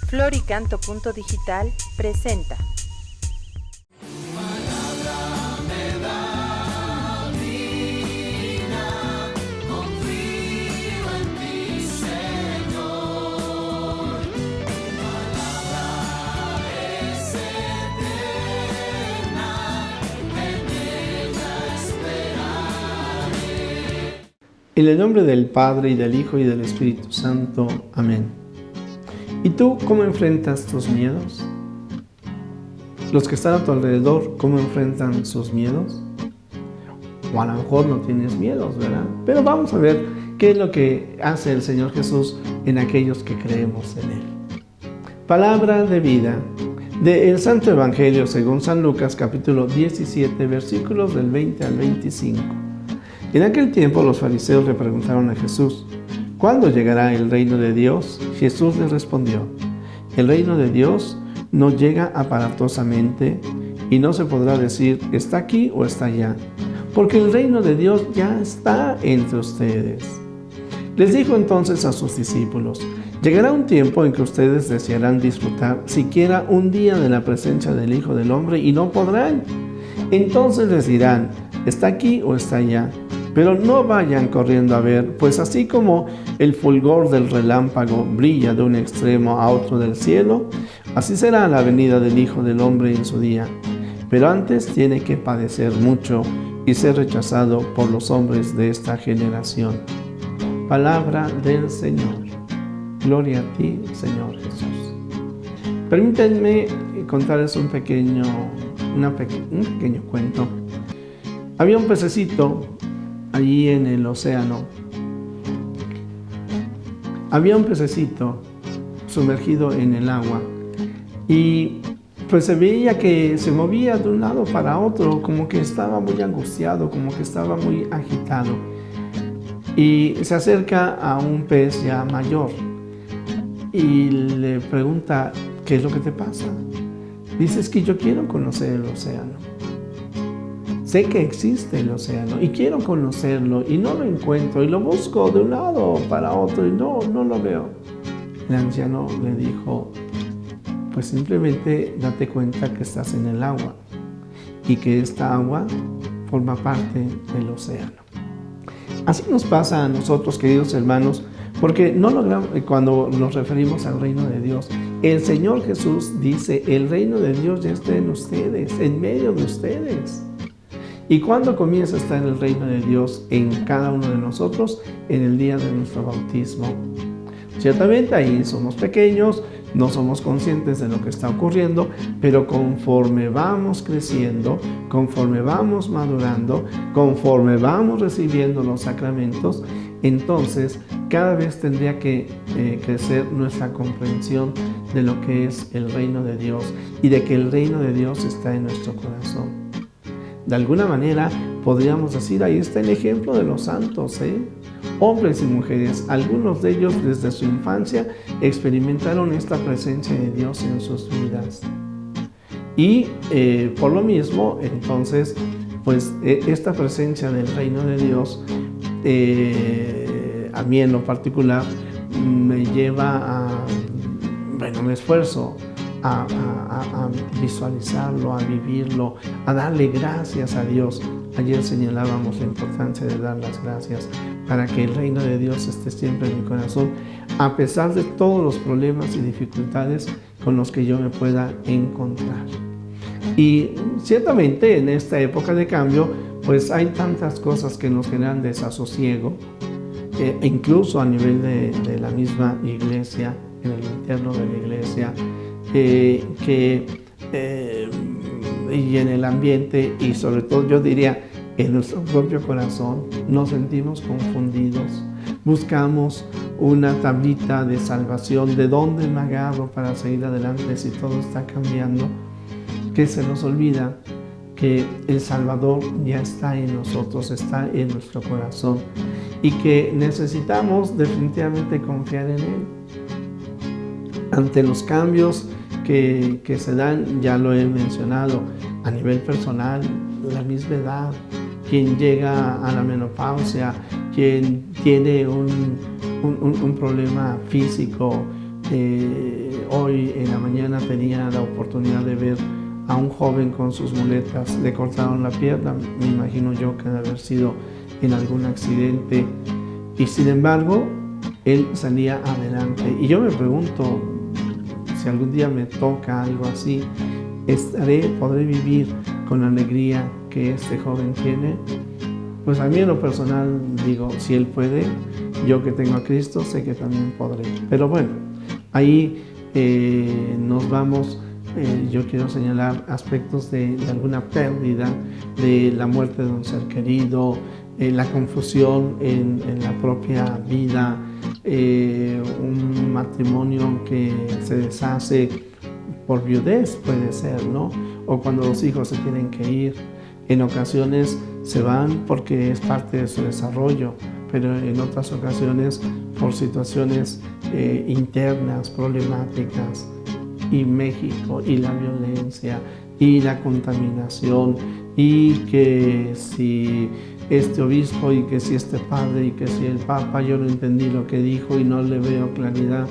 Floricanto.digital presenta. En el nombre del Padre, y del Hijo, y del Espíritu Santo. Amén. ¿Y tú cómo enfrentas tus miedos? Los que están a tu alrededor, ¿cómo enfrentan sus miedos? O a lo mejor no tienes miedos, ¿verdad? Pero vamos a ver qué es lo que hace el Señor Jesús en aquellos que creemos en Él. Palabra de vida del Santo Evangelio según San Lucas, capítulo 17, versículos del 20 al 25. En aquel tiempo los fariseos le preguntaron a Jesús: ¿cuándo llegará el reino de Dios? Jesús les respondió: el reino de Dios no llega aparatosamente y no se podrá decir está aquí o está allá, porque el reino de Dios ya está entre ustedes. Les dijo entonces a sus discípulos: llegará un tiempo en que ustedes desearán disfrutar siquiera un día de la presencia del Hijo del Hombre y no podrán. Entonces les dirán: está aquí o está allá. Pero no vayan corriendo a ver, pues así como el fulgor del relámpago brilla de un extremo a otro del cielo, así será la venida del Hijo del Hombre en su día. Pero antes tiene que padecer mucho y ser rechazado por los hombres de esta generación. Palabra del Señor. Gloria a ti, Señor Jesús. Permítanme contarles un pequeño cuento. Había un pececito allí en el océano. Había un pececito sumergido en el agua y pues se veía que se movía de un lado para otro, como que estaba muy angustiado, como que estaba muy agitado. Y se acerca a un pez ya mayor y le pregunta: ¿qué es lo que te pasa? Dice: es que yo quiero conocer el océano. Sé que existe el océano y quiero conocerlo y no lo encuentro y lo busco de un lado para otro y no lo veo. El anciano le dijo: pues simplemente date cuenta que estás en el agua y que esta agua forma parte del océano. Así nos pasa a nosotros, queridos hermanos, porque no logramos, cuando nos referimos al reino de Dios, el Señor Jesús dice: el reino de Dios ya está en ustedes, en medio de ustedes. ¿Y cuándo comienza a estar el reino de Dios en cada uno de nosotros? En el día de nuestro bautismo. Ciertamente ahí somos pequeños, no somos conscientes de lo que está ocurriendo, pero conforme vamos creciendo, conforme vamos madurando, conforme vamos recibiendo los sacramentos, entonces cada vez tendría que crecer nuestra comprensión de lo que es el reino de Dios y de que el reino de Dios está en nuestro corazón. De alguna manera podríamos decir, ahí está el ejemplo de los santos, hombres y mujeres. Algunos de ellos desde su infancia experimentaron esta presencia de Dios en sus vidas. Y por lo mismo, entonces, pues esta presencia del reino de Dios, a mí en lo particular, me lleva me esfuerzo a visualizarlo, a vivirlo, a darle gracias a Dios. Ayer señalábamos la importancia de dar las gracias para que el reino de Dios esté siempre en mi corazón, a pesar de todos los problemas y dificultades con los que yo me pueda encontrar. Y ciertamente en esta época de cambio, pues hay tantas cosas que nos generan desasosiego, incluso a nivel de la misma iglesia, en el interno de la iglesia, y en el ambiente, y sobre todo yo diría en nuestro propio corazón, nos sentimos confundidos. Buscamos una tablita de salvación, de dónde me agarro para seguir adelante si todo está cambiando, que se nos olvida que el Salvador ya está en nosotros, está en nuestro corazón y que necesitamos definitivamente confiar en Él. Ante los cambios que se dan, ya lo he mencionado, a nivel personal, la misma edad, quien llega a la menopausia, quien tiene un problema físico, Hoy en la mañana tenía la oportunidad de ver a un joven con sus muletas, le cortaron la pierna, me imagino yo que debe haber sido en algún accidente, y sin embargo él salía adelante. Y yo me pregunto, si algún día me toca algo así, ¿podré vivir con la alegría que este joven tiene? Pues a mí en lo personal digo, si él puede, yo que tengo a Cristo sé que también podré. Pero bueno, ahí nos vamos. Yo quiero señalar aspectos de alguna pérdida, de la muerte de un ser querido, la confusión en la propia vida, un matrimonio que se deshace por viudez, puede ser, ¿no? O cuando los hijos se tienen que ir. En ocasiones se van porque es parte de su desarrollo, pero en otras ocasiones por situaciones internas, problemáticas. Y México, y la violencia, y la contaminación, y que si este obispo, y que si este padre, y que si el papa, yo no entendí lo que dijo y no le veo claridad.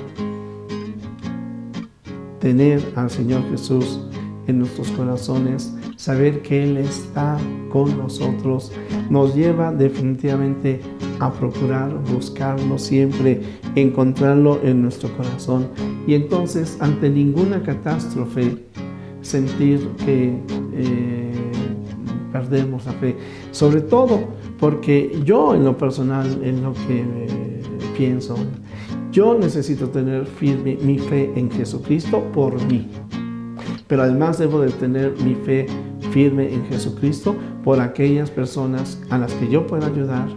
Tener al Señor Jesús en nuestros corazones, saber que Él está con nosotros, nos lleva definitivamente a procurar buscarlo siempre, encontrarlo en nuestro corazón. Y entonces, ante ninguna catástrofe, sentir que perdemos la fe. Sobre todo porque yo, en lo personal, en lo que pienso, yo necesito tener firme mi fe en Jesucristo por mí. Pero además debo de tener mi fe firme en Jesucristo por aquellas personas a las que yo pueda ayudar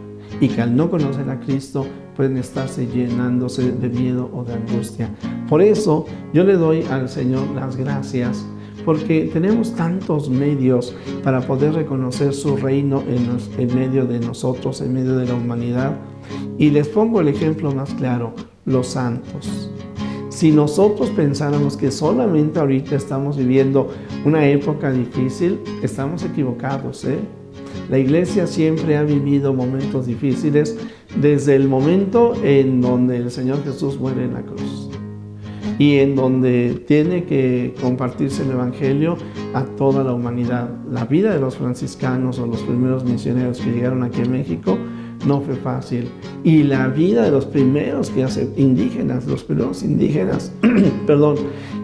y que al no conocer a Cristo pueden estarse llenándose de miedo o de angustia. Por eso yo le doy al Señor las gracias, porque tenemos tantos medios para poder reconocer su reino en medio de nosotros, en medio de la humanidad. Y les pongo el ejemplo más claro, los santos. Si nosotros pensáramos que solamente ahorita estamos viviendo una época difícil, estamos equivocados, ¿eh? La Iglesia siempre ha vivido momentos difíciles desde el momento en donde el Señor Jesús muere en la cruz y en donde tiene que compartirse el Evangelio a toda la humanidad. La vida de los franciscanos o los primeros misioneros que llegaron aquí a México no fue fácil. Y la vida de los primeros indígenas, perdón,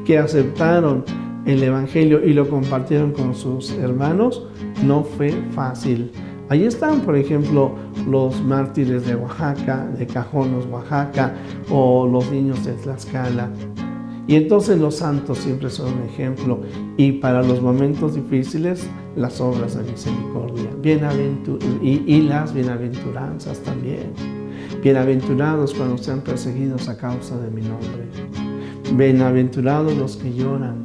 que aceptaron el Evangelio y lo compartieron con sus hermanos, no fue fácil. Ahí están, por ejemplo, los mártires de Oaxaca, de Cajonos, Oaxaca, o los niños de Tlaxcala. Y entonces los santos siempre son un ejemplo. Y para los momentos difíciles, las obras de misericordia. Y las bienaventuranzas también. Bienaventurados cuando sean perseguidos a causa de mi nombre. Bienaventurados los que lloran.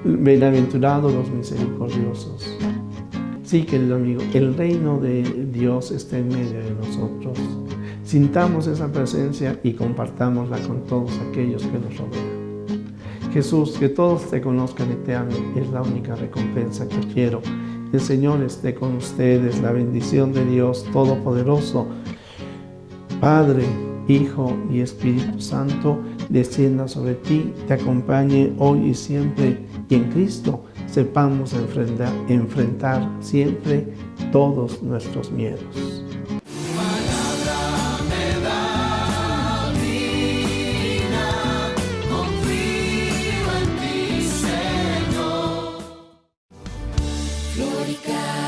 Bienaventurados los misericordiosos. Sí, querido amigo, el reino de Dios está en medio de nosotros. Sintamos esa presencia y compartámosla con todos aquellos que nos rodean. Jesús, que todos te conozcan y te amen, es la única recompensa que quiero. El Señor esté con ustedes, la bendición de Dios Todopoderoso, Padre, Hijo y Espíritu Santo, descienda sobre ti, te acompañe hoy y siempre, y en Cristo sepamos enfrentar siempre todos nuestros miedos. Florica.